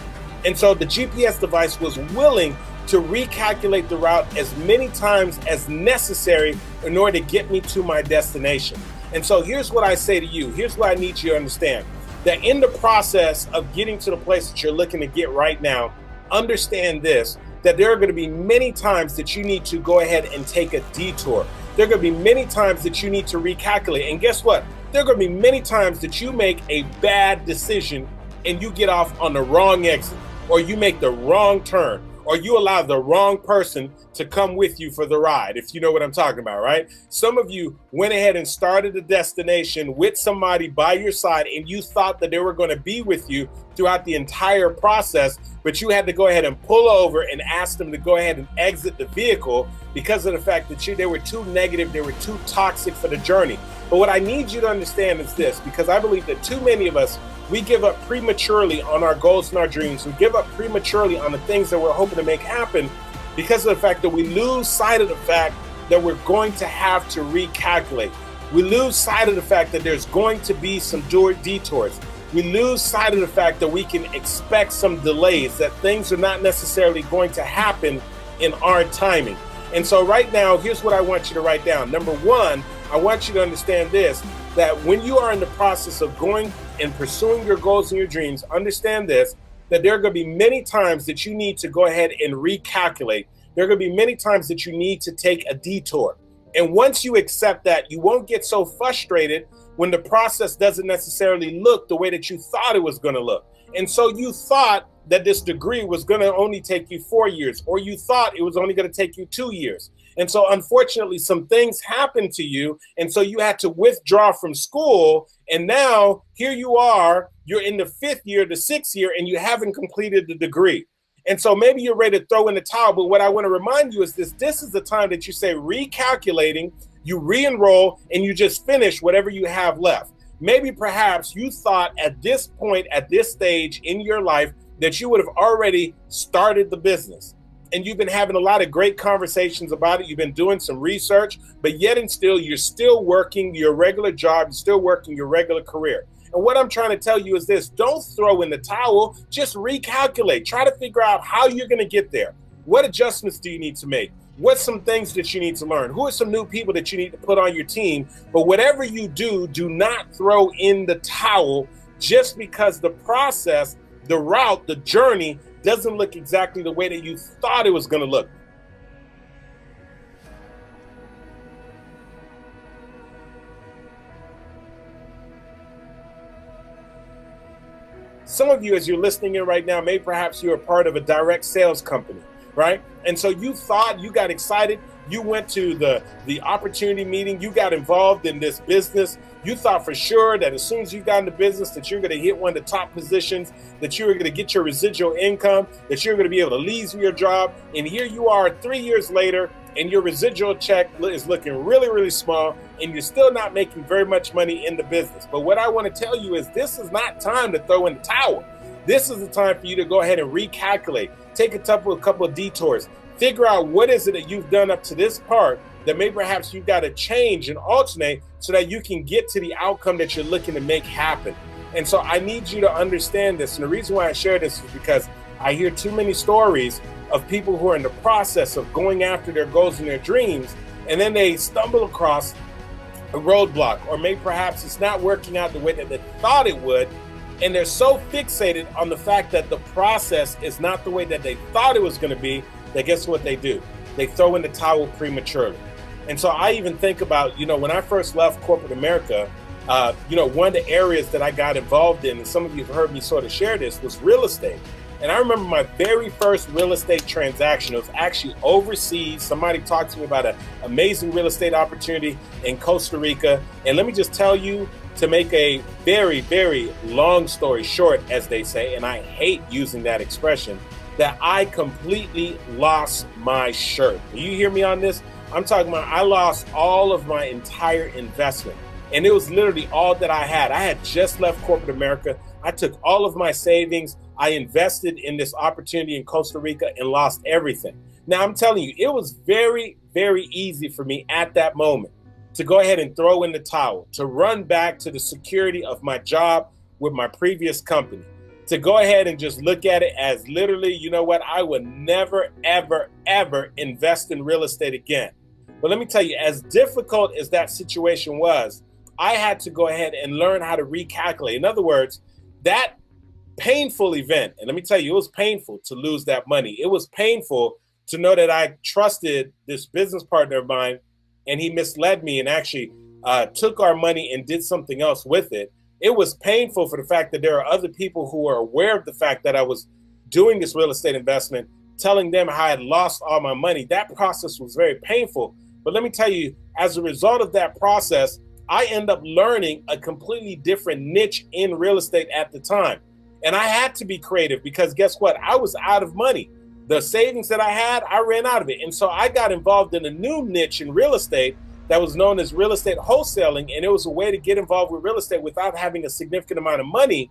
[SPEAKER 1] And so the GPS device was willing to recalculate the route as many times as necessary in order to get me to my destination. And so here's what I say to you. Here's what I need you to understand. That in the process of getting to the place that you're looking to get right now, understand this, that there are going to be many times that you need to go ahead and take a detour. There are going to be many times that you need to recalculate. And guess what? There are going to be many times that you make a bad decision and you get off on the wrong exit, or you make the wrong turn, or you allow the wrong person to come with you for the ride, if you know what I'm talking about, right? Some of you went ahead and started a destination with somebody by your side, and you thought that they were going to be with you throughout the entire process, but you had to go ahead and pull over and ask them to go ahead and exit the vehicle because of the fact that they were too negative, they were too toxic for the journey. But what I need you to understand is this, because I believe that too many of us, we give up prematurely on our goals and our dreams. We give up prematurely on the things that we're hoping to make happen because of the fact that we lose sight of the fact that we're going to have to recalculate. We lose sight of the fact that there's going to be some detours. We lose sight of the fact that we can expect some delays, that things are not necessarily going to happen in our timing. And so right now, here's what I want you to write down. Number one, I want you to understand this, that when you are in the process of going and pursuing your goals and your dreams, understand this, that there are going to be many times that you need to go ahead and recalculate. There are going to be many times that you need to take a detour. And once you accept that, you won't get so frustrated when the process doesn't necessarily look the way that you thought it was going to look. And so you thought that this degree was going to only take you 4 years, or you thought it was only going to take you 2 years. And so unfortunately, some things happened to you. And so you had to withdraw from school. And now here you are, you're in the 5th year, the 6th year, and you haven't completed the degree. And so maybe you're ready to throw in the towel. But what I want to remind you is this is the time that you say recalculating, you re-enroll, and you just finish whatever you have left. Maybe perhaps you thought at this point, at this stage in your life, that you would have already started the business. And you've been having a lot of great conversations about it. You've been doing some research, but yet and still, you're still working your regular job. You're still working your regular career. And what I'm trying to tell you is this: don't throw in the towel, just recalculate. Try to figure out how you're going to get there. What adjustments do you need to make? What's some things that you need to learn? Who are some new people that you need to put on your team? But whatever you do, do not throw in the towel just because the process, the route, the journey doesn't look exactly the way that you thought it was going to look. Some of you, as you're listening in right now, maybe perhaps you're a part of a direct sales company, right? And so you thought, you got excited, you went to the opportunity meeting, you got involved in this business. You thought for sure that as soon as you got into business that you're going to hit one of the top positions, that you were going to get your residual income, that you're going to be able to leave your job. And here you are 3 years later, and your residual check is looking really, really small, and you're still not making very much money in the business. But what I want to tell you is this is not time to throw in the towel. This is the time for you to go ahead and recalculate. Take a couple of detours. Figure out what is it that you've done up to this part that maybe perhaps you've got to change and alternate so that you can get to the outcome that you're looking to make happen. And so I need you to understand this. And the reason why I share this is because I hear too many stories of people who are in the process of going after their goals and their dreams, and then they stumble across a roadblock, or maybe perhaps it's not working out the way that they thought it would. And they're so fixated on the fact that the process is not the way that they thought it was going to be, that guess what they do? They throw in the towel prematurely. And so I even think about, when I first left corporate America, one of the areas that I got involved in, and some of you have heard me sort of share this, was real estate. And I remember my very first real estate transaction. It was actually overseas. Somebody talked to me about an amazing real estate opportunity in Costa Rica. And let me just tell you, to make a very, very long story short, as they say, and I hate using that expression, that I completely lost my shirt. Do you hear me on this? I'm talking about I lost all of my entire investment. And it was literally all that I had. I had just left corporate America. I took all of my savings. I invested in this opportunity in Costa Rica and lost everything. Now, I'm telling you, it was very, very easy for me at that moment to go ahead and throw in the towel, to run back to the security of my job with my previous company, to go ahead and just look at it as literally, you know what, I would never, ever, ever invest in real estate again. But let me tell you, as difficult as that situation was, I had to go ahead and learn how to recalculate. In other words, that painful event, and let me tell you, it was painful to lose that money. It was painful to know that I trusted this business partner of mine, and he misled me and actually took our money and did something else with it. It was painful for the fact that there are other people who were aware of the fact that I was doing this real estate investment, telling them how I had lost all my money. That process was very painful. But let me tell you, as a result of that process, I ended up learning a completely different niche in real estate at the time. And I had to be creative because guess what? I was out of money. The savings that I had, I ran out of it. And so I got involved in a new niche in real estate that was known as real estate wholesaling. And it was a way to get involved with real estate without having a significant amount of money.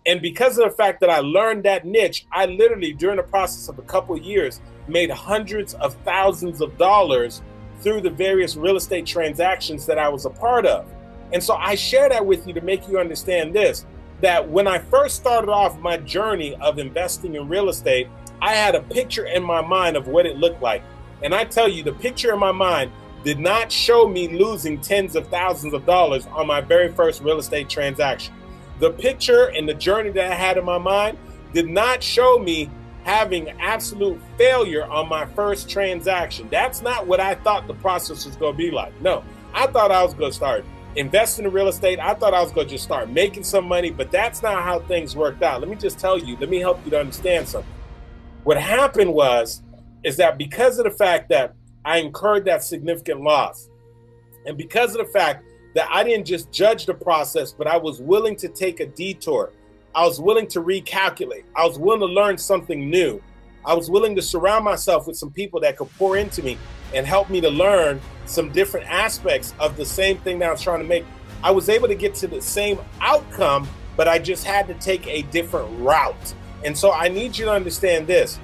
[SPEAKER 1] And because of the fact that I learned that niche, I literally, during the process of a couple of years, made hundreds of thousands of dollars through the various real estate transactions that I was a part of. And so I share that with you to make you understand this, that when I first started off my journey of investing in real estate, I had a picture in my mind of what it looked like. And I tell you, the picture in my mind did not show me losing tens of thousands of dollars on my very first real estate transaction. The picture and the journey that I had in my mind did not show me having absolute failure on my first transaction. That's not what I thought the process was going to be like. No, I thought I was going to start invest in real estate. I thought I was going to just start making some money, but that's not how things worked out. Let me just tell you, let me help you to understand something. What happened is that because of the fact that I incurred that significant loss, and because of the fact that I didn't just judge the process, but I was willing to take a detour, I was willing to recalculate, I was willing to learn something new, I was willing to surround myself with some people that could pour into me and help me to learn some different aspects of the same thing that I was trying to make. I was able to get to the same outcome, but I just had to take a different route. And so I need you to understand this,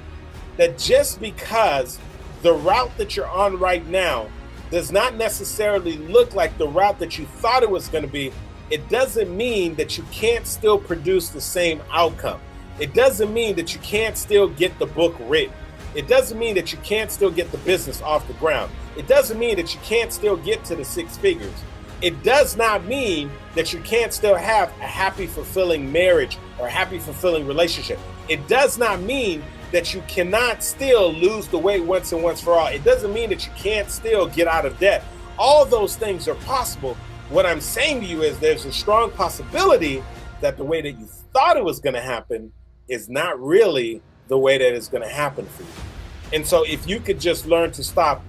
[SPEAKER 1] that just because the route that you're on right now does not necessarily look like the route that you thought it was going to be, it doesn't mean that you can't still produce the same outcome. It doesn't mean that you can't still get the book written. It doesn't mean that you can't still get the business off the ground. It doesn't mean that you can't still get to the 6 figures. It does not mean that you can't still have a happy, fulfilling marriage or a happy, fulfilling relationship. It does not mean that you cannot still lose the weight once and once for all. It doesn't mean that you can't still get out of debt. All those things are possible. What I'm saying to you is there's a strong possibility that the way that you thought it was going to happen is not really the way that it's going to happen for you. And so if you could just learn to stop,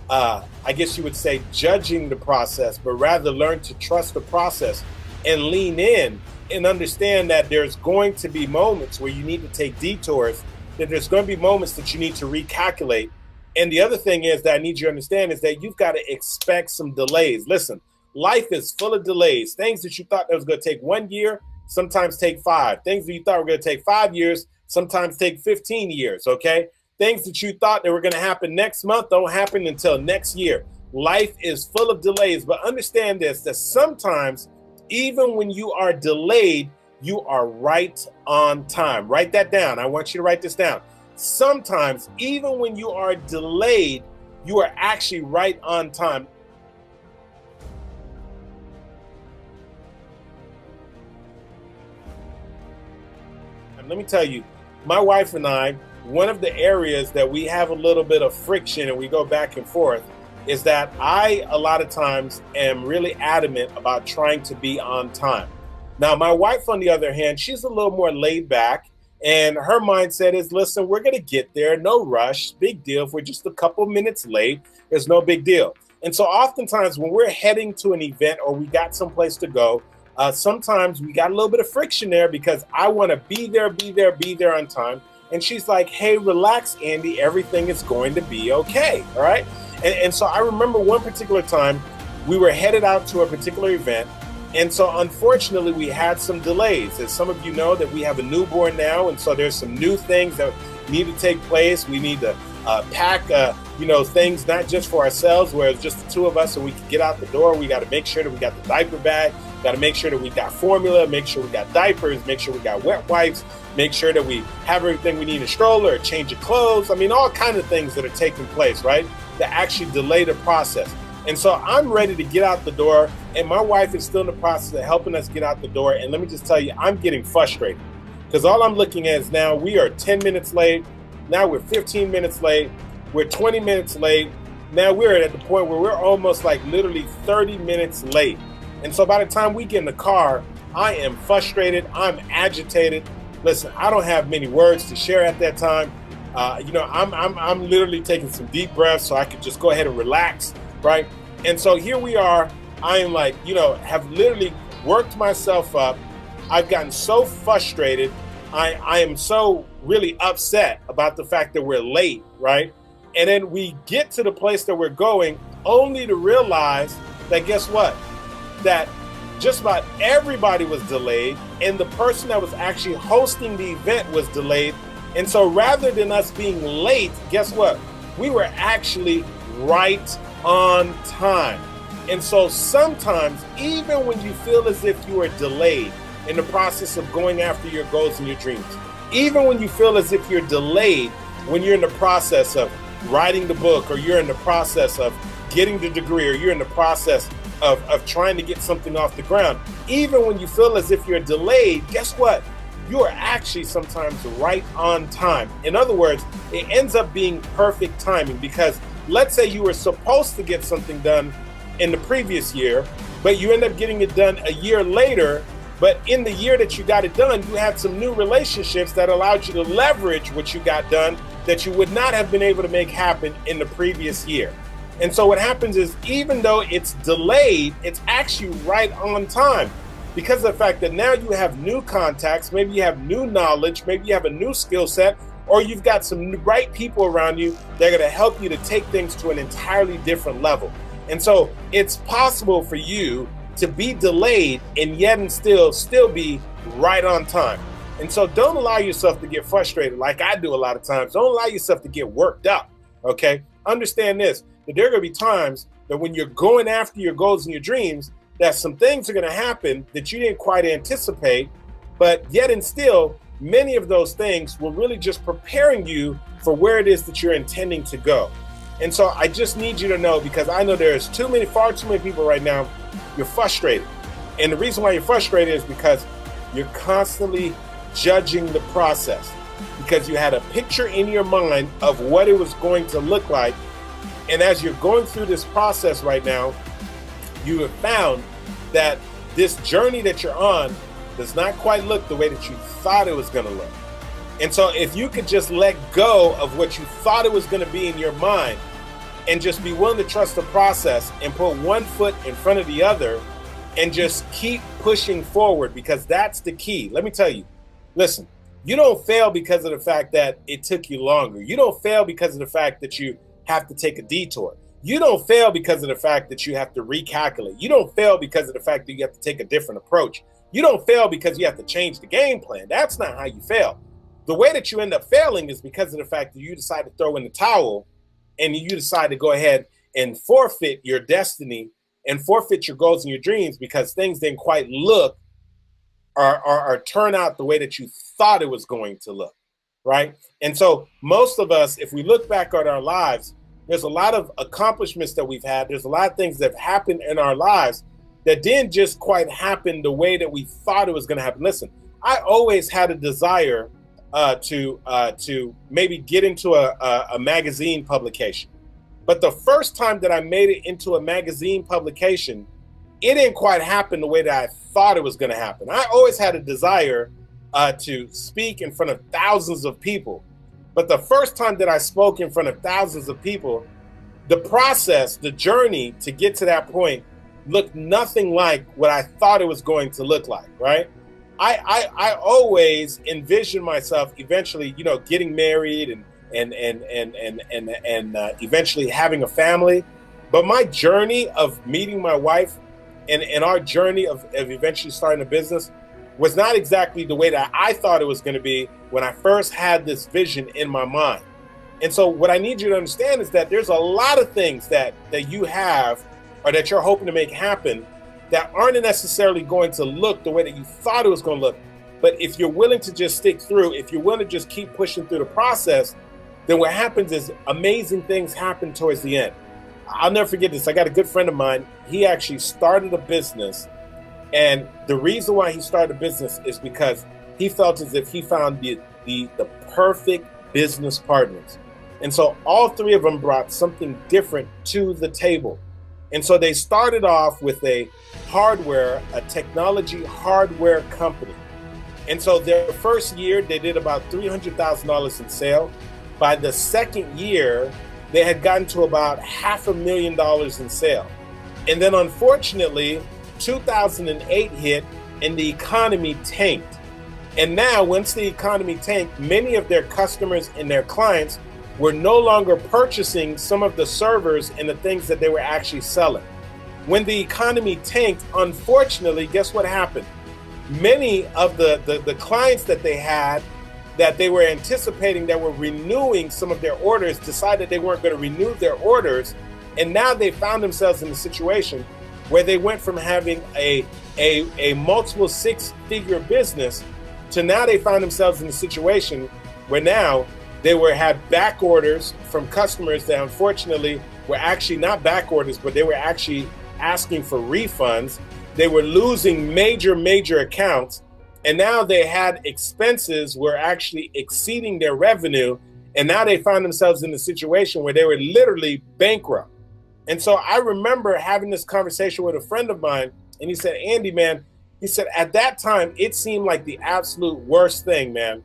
[SPEAKER 1] I guess you would say, judging the process, but rather learn to trust the process and lean in and understand that there's going to be moments where you need to take detours, that there's going to be moments that you need to recalculate. And the other thing is that I need you to understand is that you've got to expect some delays. Listen, life is full of delays. Things that you thought that was going to take 1 year, sometimes take 5. Things that you thought were going to take 5 years, sometimes take 15 years, okay? Things that you thought that were going to happen next month don't happen until next year. Life is full of delays, but understand this, that sometimes even when you are delayed, you are right on time. Write that down. I want you to write this down. Sometimes even when you are delayed, you are actually right on time. And let me tell you, my wife and I, one of the areas that we have a little bit of friction and we go back and forth is that I, a lot of times, am really adamant about trying to be on time. Now, my wife, on the other hand, she's a little more laid back, and her mindset is, listen, we're going to get there. No rush. Big deal. If we're just a couple minutes late, there's no big deal. And so oftentimes when we're heading to an event or we got someplace to go, sometimes we got a little bit of friction there because I want to be there on time. And she's like, hey, relax, Andy. Everything is going to be okay. All right. And so I remember one particular time we were headed out to a particular event. And so unfortunately, we had some delays. As some of you know, that we have a newborn now. And so there's some new things that need to take place. We need to pack, things not just for ourselves, where it's just the two of us so we can get out the door. We got to make sure that we got the diaper bag. Got to make sure that we got formula, make sure we got diapers, make sure we got wet wipes, make sure that we have everything we need, a stroller, a change of clothes. I mean, all kinds of things that are taking place, right? That actually delay the process. And so I'm ready to get out the door, and my wife is still in the process of helping us get out the door. And let me just tell you, I'm getting frustrated because all I'm looking at is now we are 10 minutes late. Now we're 15 minutes late. We're 20 minutes late. Now we're at the point where we're almost like literally 30 minutes late. And so by the time we get in the car, I am frustrated. I'm agitated. Listen, I don't have many words to share at that time. I'm literally taking some deep breaths so I could just go ahead and relax, right? And so here we are. I am like, have literally worked myself up. I've gotten so frustrated. I am so really upset about the fact that we're late, right? And then we get to the place that we're going only to realize that, guess what? That just about everybody was delayed, and the person that was actually hosting the event was delayed. And so rather than us being late, guess what? We were actually right on time. And so sometimes, even when you feel as if you are delayed in the process of going after your goals and your dreams, even when you feel as if you're delayed when you're in the process of writing the book, or you're in the process of getting the degree, or you're in the process of trying to get something off the ground, even when you feel as if you're delayed, guess what? You are actually sometimes right on time. In other words, it ends up being perfect timing, because let's say you were supposed to get something done in the previous year, but you end up getting it done a year later. But in the year that you got it done, you had some new relationships that allowed you to leverage what you got done that you would not have been able to make happen in the previous year. And so what happens is, even though it's delayed, it's actually right on time, because of the fact that now you have new contacts, maybe you have new knowledge, maybe you have a new skill set, or you've got some right people around you that are going to help you to take things to an entirely different level. And so it's possible for you to be delayed and yet and still be right on time. And so don't allow yourself to get frustrated like I do a lot of times. Don't allow yourself to get worked up, okay? Understand this, that there are going to be times that when you're going after your goals and your dreams, that some things are going to happen that you didn't quite anticipate, but yet and still, many of those things were really just preparing you for where it is that you're intending to go. And so I just need you to know, because I know there's far too many people right now, you're frustrated. And the reason why you're frustrated is because you're constantly judging the process, because you had a picture in your mind of what it was going to look like. And as you're going through this process right now, you have found that this journey that you're on does not quite look the way that you thought it was going to look. And so if you could just let go of what you thought it was going to be in your mind and just be willing to trust the process and put one foot in front of the other and just keep pushing forward, because that's the key. Let me tell you, listen, you don't fail because of the fact that it took you longer. You don't fail because of the fact that you have to take a detour. You don't fail because of the fact that you have to recalculate. You don't fail because of the fact that you have to take a different approach. You don't fail because you have to change the game plan. That's not how you fail. The way that you end up failing is because of the fact that you decide to throw in the towel and you decide to go ahead and forfeit your destiny and forfeit your goals and your dreams because things didn't quite look or turn out the way that you thought it was going to look, right? And so most of us, if we look back at our lives, there's a lot of accomplishments that we've had. There's a lot of things that have happened in our lives that didn't just quite happen the way that we thought it was going to happen. Listen, I always had a desire to maybe get into a magazine publication. But the first time that I made it into a magazine publication, it didn't quite happen the way that I thought it was going to happen. I always had a desire to speak in front of thousands of people. But the first time that I spoke in front of thousands of people, the process, the journey to get to that point looked nothing like what I thought it was going to look like, right? I always envisioned myself eventually, getting married and eventually having a family. But my journey of meeting my wife and our journey of eventually starting a business was not exactly the way that I thought it was going to be when I first had this vision in my mind. And so what I need you to understand is that there's a lot of things that you have or that you're hoping to make happen that aren't necessarily going to look the way that you thought it was going to look. But if you're willing to just stick through, if you're willing to just keep pushing through the process, then what happens is amazing things happen towards the end. I'll never forget this. I got a good friend of mine. He actually started a business. And the reason why he started a business is because he felt as if he found the perfect business partners. And so all three of them brought something different to the table. And so they started off with a technology hardware company. And so their first year, they did about $300,000 in sales. By the second year, they had gotten to about $500,000 in sales. And then unfortunately, 2008 hit and the economy tanked. And now once the economy tanked, many of their customers and their clients were no longer purchasing some of the servers and the things that they were actually selling. When the economy tanked, unfortunately, guess what happened? Many of the clients that they had that they were anticipating that were renewing some of their orders decided they weren't going to renew their orders. And now they found themselves in a situation where they went from having a multiple six-figure business to now they found themselves in a situation where now they had back orders from customers that unfortunately were actually not back orders, but they were actually asking for refunds. They were losing major accounts. And now they had expenses were actually exceeding their revenue. And now they found themselves in a situation where they were literally bankrupt. And so I remember having this conversation with a friend of mine, and he said, Andy, man, he said, at that time, it seemed like the absolute worst thing, man.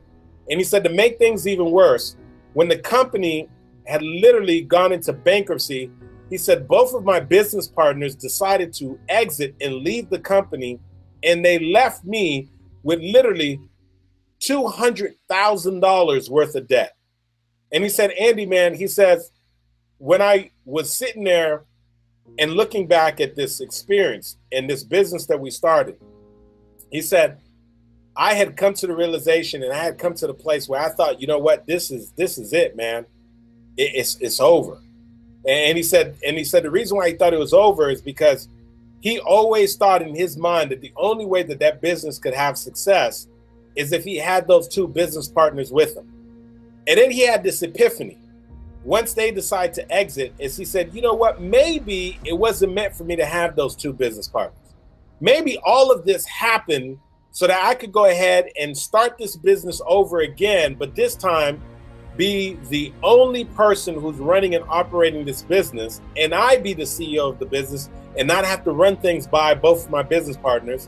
[SPEAKER 1] And he said, to make things even worse, when the company had literally gone into bankruptcy, he said, both of my business partners decided to exit and leave the company, and they left me with literally $200,000 worth of debt. And he said, Andy, man, he says, when I was sitting there and looking back at this experience and this business that we started, he said, I had come to the realization, and I had come to the place where I thought, you know what, this is it, man. It's over. And he said the reason why he thought it was over is because he always thought in his mind that the only way that that business could have success is if he had those two business partners with him. And then he had this epiphany. Once they decide to exit, is he said, you know what, maybe it wasn't meant for me to have those two business partners. Maybe all of this happened so that I could go ahead and start this business over again, but this time be the only person who's running and operating this business, and I be the CEO of the business and not have to run things by both of my business partners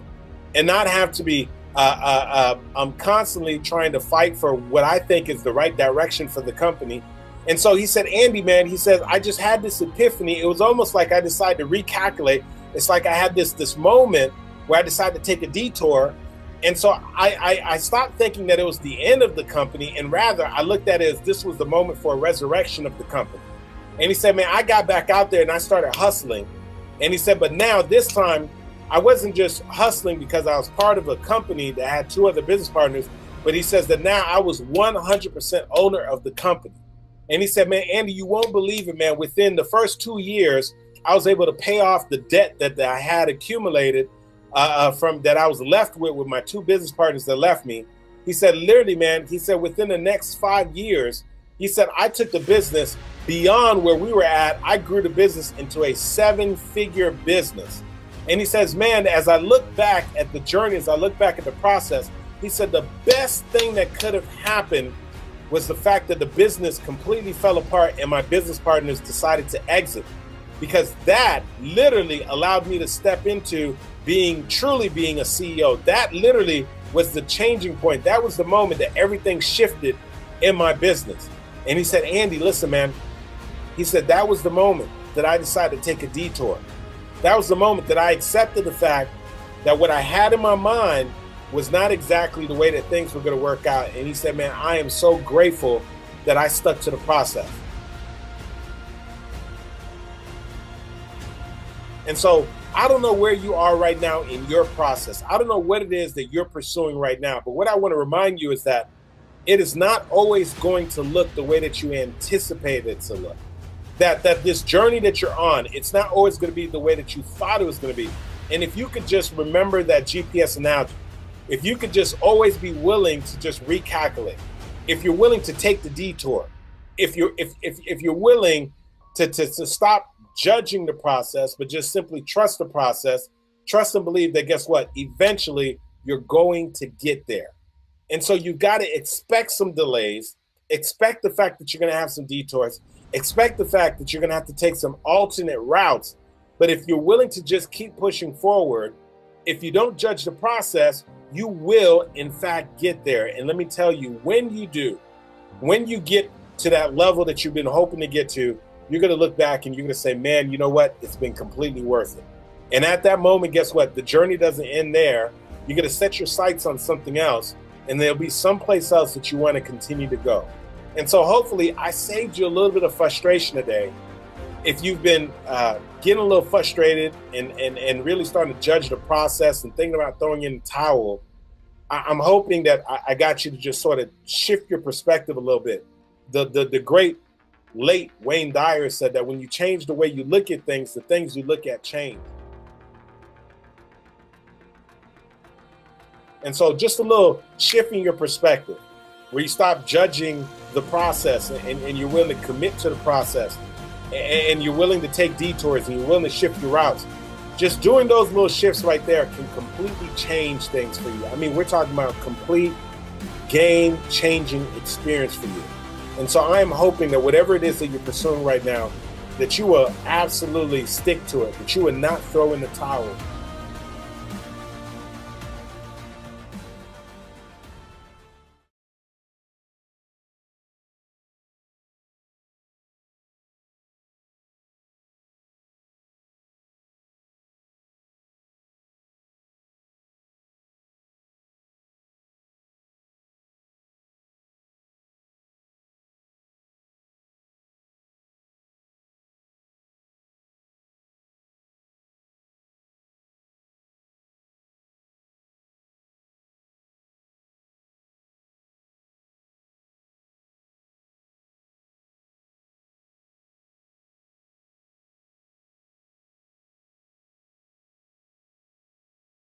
[SPEAKER 1] and not have to be I'm constantly trying to fight for what I think is the right direction for the company. And so he said, Andy, man, he says, I just had this epiphany. It was almost like I decided to recalculate. It's like I had this moment where I decided to take a detour. And so I stopped thinking that it was the end of the company, and rather I looked at it as this was the moment for a resurrection of the company. And he said, man, I got back out there and I started hustling. And he said, but now this time I wasn't just hustling because I was part of a company that had two other business partners, but he says that now I was 100% owner of the company. And he said, man, Andy, you won't believe it, man. Within the first 2 years, I was able to pay off the debt that I had accumulated from that I was left with my two business partners that left me. He said, literally, man, he said, within the next 5 years, he said, I took the business beyond where we were at. I grew the business into a 7-figure business. And he says, man, as I look back at the journey, as I look back at the process, he said, the best thing that could have happened was the fact that the business completely fell apart and my business partners decided to exit, because that literally allowed me to step into truly being a CEO. That literally was the changing point. That was the moment that everything shifted in my business. And he said, Andy, listen, man, he said, that was the moment that I decided to take a detour. That was the moment that I accepted the fact that what I had in my mind was not exactly the way that things were going to work out. And he said, man, I am so grateful that I stuck to the process. And so I don't know where you are right now in your process. I don't know what it is that you're pursuing right now. But what I want to remind you is that it is not always going to look the way that you anticipate it to look. That this journey that you're on, it's not always going to be the way that you thought it was going to be. And if you could just remember that GPS analogy, if you could just always be willing to just recalculate, if you're willing to take the detour, if you're willing to stop judging the process, but just simply trust the process, trust and believe that, guess what? Eventually you're going to get there. And so you got to expect some delays, expect the fact that you're going to have some detours, expect the fact that you're going to have to take some alternate routes. But if you're willing to just keep pushing forward, if you don't judge the process, you will in fact get there. And let me tell you, when you do, when you get to that level that you've been hoping to get to, you're going to look back and you're going to say, man, you know what? It's been completely worth it. And at that moment, guess what? The journey doesn't end there. You're going to set your sights on something else, and there'll be someplace else that you want to continue to go. And so hopefully I saved you a little bit of frustration today. If you've been getting a little frustrated and really starting to judge the process and thinking about throwing in the towel, I'm hoping that I got you to just sort of shift your perspective a little bit. The great late Wayne Dyer said that when you change the way you look at things, the things you look at change. And so just a little shifting your perspective where you stop judging the process and you're willing to commit to the process and you're willing to take detours and you're willing to shift your routes. Just doing those little shifts right there can completely change things for you. I mean, we're talking about complete game-changing experience for you. And so I am hoping that whatever it is that you're pursuing right now, that you will absolutely stick to it, that you would not throw in the towel,